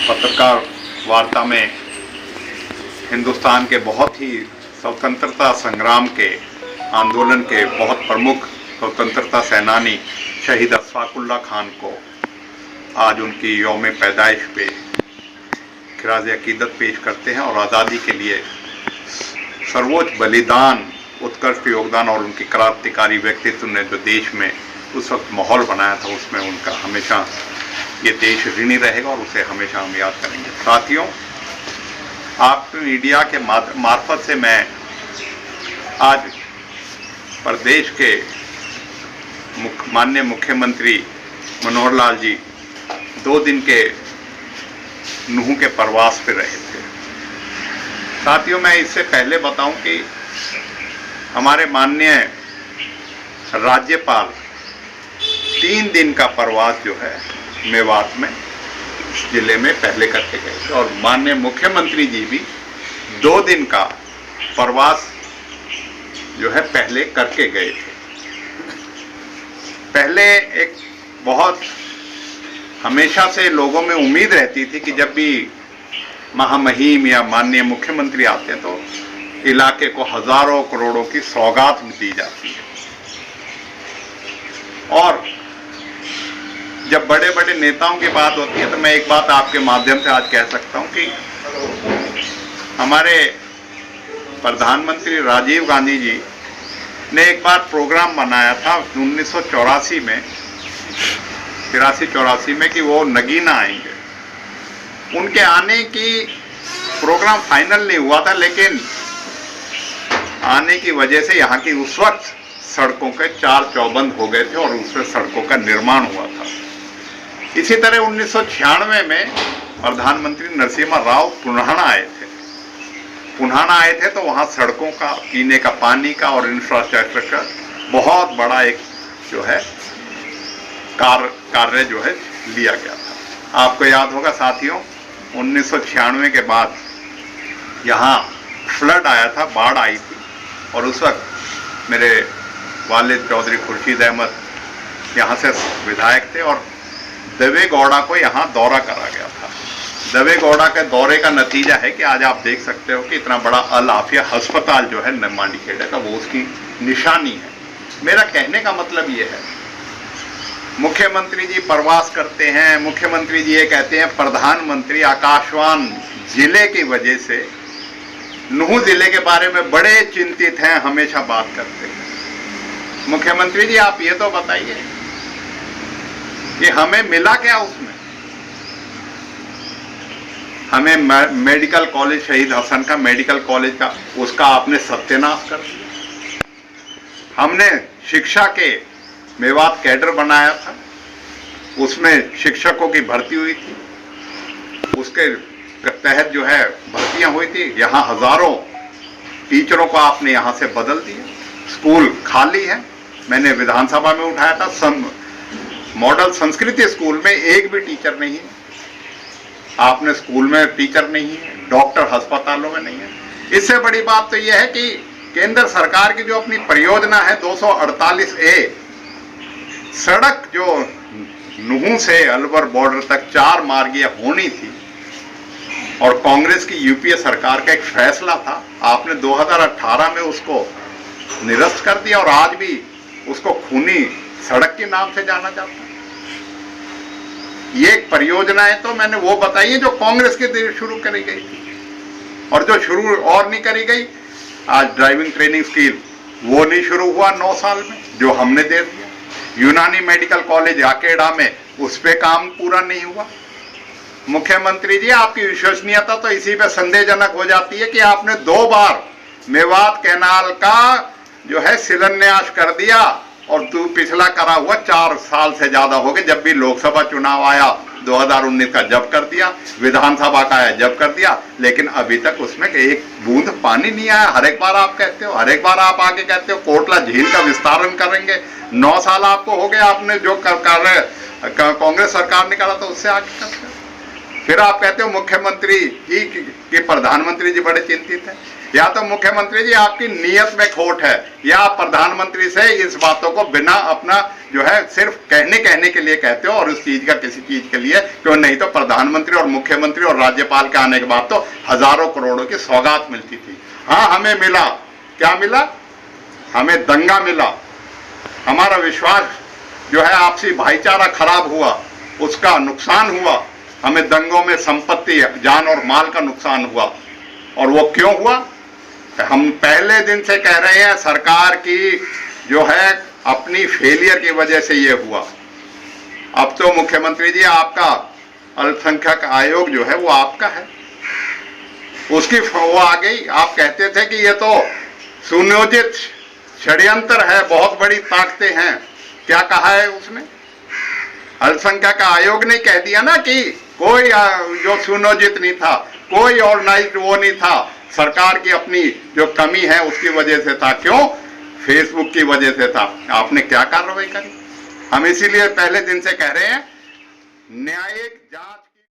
पत्रकार वार्ता में हिंदुस्तान के बहुत ही स्वतंत्रता संग्राम के आंदोलन के बहुत प्रमुख स्वतंत्रता सेनानी शहीद अशफाकुल्लाह खान को आज उनकी यौम पैदाइश पे खिराज अकीदत पेश करते हैं और आज़ादी के लिए सर्वोच्च बलिदान, उत्कृष्ट योगदान और उनकी क्रांतिकारी व्यक्तित्व ने जो देश में उस वक्त माहौल बनाया था, उसमें उनका हमेशा ये देश ऋणी रहेगा और उसे हमेशा हम याद करेंगे। साथियों, आप मीडिया के मार्फत से मैं आज प्रदेश के माननीय मुख्यमंत्री मनोहर लाल जी 2 दिन के नूह के प्रवास पे रहे थे। साथियों, मैं इससे पहले बताऊं कि हमारे माननीय राज्यपाल 3 दिन का प्रवास जो है मेवात में जिले में पहले करके गए थे और माननीय मुख्यमंत्री जी भी 2 दिन का प्रवास जो है पहले करके गए थे। पहले एक बहुत हमेशा से लोगों में उम्मीद रहती थी कि जब भी महामहिम या माननीय मुख्यमंत्री आते हैं तो इलाके को हजारों करोड़ों की सौगात दी जाती है। और जब बड़े बड़े नेताओं की बात होती है तो मैं एक बात आपके माध्यम से आज कह सकता हूं कि हमारे प्रधानमंत्री राजीव गांधी जी ने एक बार प्रोग्राम बनाया था 1984 में, 83-84 में कि वो नगीना आएंगे। उनके आने की प्रोग्राम फाइनल नहीं हुआ था, लेकिन आने की वजह से यहाँ की उस वक्त सड़कों के 4 चौबंद हो गए थे और उसमें सड़कों का निर्माण हुआ था। इसी तरह 1996 में प्रधानमंत्री नरसिम्हा राव पुन्हाना आए थे तो वहाँ सड़कों का, पीने का पानी का और इंफ्रास्ट्रक्चर का बहुत बड़ा एक जो है कार्य जो है लिया गया था। आपको याद होगा साथियों, 1996 के बाद यहाँ फ्लड आया था, बाढ़ आई थी और उस वक्त मेरे वालिद चौधरी खुर्शीद अहमद यहाँ से विधायक थे और देवेगौड़ा को यहाँ दौरा करा गया था। देवेगौड़ा के दौरे का नतीजा है कि आज आप देख सकते हो कि इतना बड़ा अल आफिया अस्पताल जो है मांडीखेड़ा का, वो उसकी निशानी है। मेरा कहने का मतलब ये है, मुख्यमंत्री जी प्रवास करते हैं, मुख्यमंत्री जी ये कहते हैं प्रधानमंत्री आकाशवान जिले की वजह से नूह जिले के बारे में बड़े चिंतित हैं, हमेशा बात करते हैं। मुख्यमंत्री जी आप ये तो बताइए कि हमें मिला क्या उसमें? हमें मेडिकल कॉलेज, शहीद हसन का मेडिकल कॉलेज का, उसका आपने सत्यानाश कर दिया। हमने शिक्षा के मेवात कैडर बनाया था, उसमें शिक्षकों की भर्ती हुई थी, उसके तहत जो है भर्तियां हुई थी। यहाँ हजारों टीचरों को आपने यहाँ से बदल दिया। स्कूल खाली है, मैंने विधानसभा में उठाया था। मॉडल संस्कृति स्कूल में एक भी टीचर नहीं है, आपने स्कूल में टीचर नहीं है, डॉक्टर अस्पतालों में नहीं है। इससे बड़ी बात तो यह है कि केंद्र सरकार की जो अपनी परियोजना है 248A, सड़क जो नूह से अलवर बॉर्डर तक 4 मार्गीय होनी थी और कांग्रेस की यूपीए सरकार का एक फैसला था, आपने 2018 में उसको निरस्त कर दिया और आज भी उसको खूनी सड़क के नाम से जाना जाता है। ये एक परियोजना है तो मैंने वो बताई है जो कांग्रेस के देर शुरू करी गई थी और जो शुरू और नहीं करी गई। आज ड्राइविंग ट्रेनिंग स्कीम वो नहीं शुरू हुआ 9 साल में, जो हमने दे दिया। यूनानी मेडिकल कॉलेज आकेड़ा में उस पे काम पूरा नहीं हुआ। मुख्यमंत्री जी, आपकी विश्वसनीयता तो इसी पे संदेहजनक हो जाती है कि आपने 2 बार मेवात कैनाल का जो है शिलान्यास कर दिया और पिछला करा हुआ 4 साल से ज्यादा हो गए। जब भी लोकसभा चुनाव आया 2019 का जब कर दिया, विधानसभा का आया जब कर दिया, लेकिन अभी तक उसमें एक बूंद पानी नहीं आया। हर एक बार आप कहते हो, हर एक बार आप आगे कहते हो कोटला झील का विस्तारण करेंगे। 9 साल आपको हो गए, आपने जो कार्य कांग्रेस सरकार ने करा था उससे आगे करते हो। फिर आप कहते हो मुख्यमंत्री जी कि प्रधानमंत्री जी बड़े चिंतित हैं। या तो मुख्यमंत्री जी आपकी नीयत में खोट है, या आप प्रधानमंत्री से इस बातों को बिना अपना जो है सिर्फ कहने के लिए कहते हो और उस चीज का किसी चीज के लिए क्यों, नहीं तो प्रधानमंत्री और मुख्यमंत्री और राज्यपाल के आने के बाद तो हजारों करोड़ों की सौगात मिलती थी। हाँ, हमें मिला, क्या मिला? हमें दंगा मिला, हमारा विश्वास जो है आपसी भाईचारा खराब हुआ, उसका नुकसान हुआ, हमें दंगों में संपत्ति, जान और माल का नुकसान हुआ। और वो क्यों हुआ? हम पहले दिन से कह रहे हैं सरकार की जो है अपनी फेलियर की वजह से ये हुआ। अब तो मुख्यमंत्री जी आपका अल्पसंख्यक आयोग जो है वो आपका है, उसकी वो आ गई। आप कहते थे कि ये तो सुनियोजित षड्यंत्र है, बहुत बड़ी ताकतें हैं। क्या कहा है उसने? अल्पसंख्यक आयोग ने कह दिया ना कि कोई जो सुनियोजित नहीं था, कोई ऑर्गेनाइज्ड वो नहीं था, सरकार की अपनी जो कमी है उसकी वजह से था। क्यों? फेसबुक की वजह से था। आपने क्या कार्रवाई करी? हम इसीलिए पहले दिन से कह रहे हैं न्यायिक जांच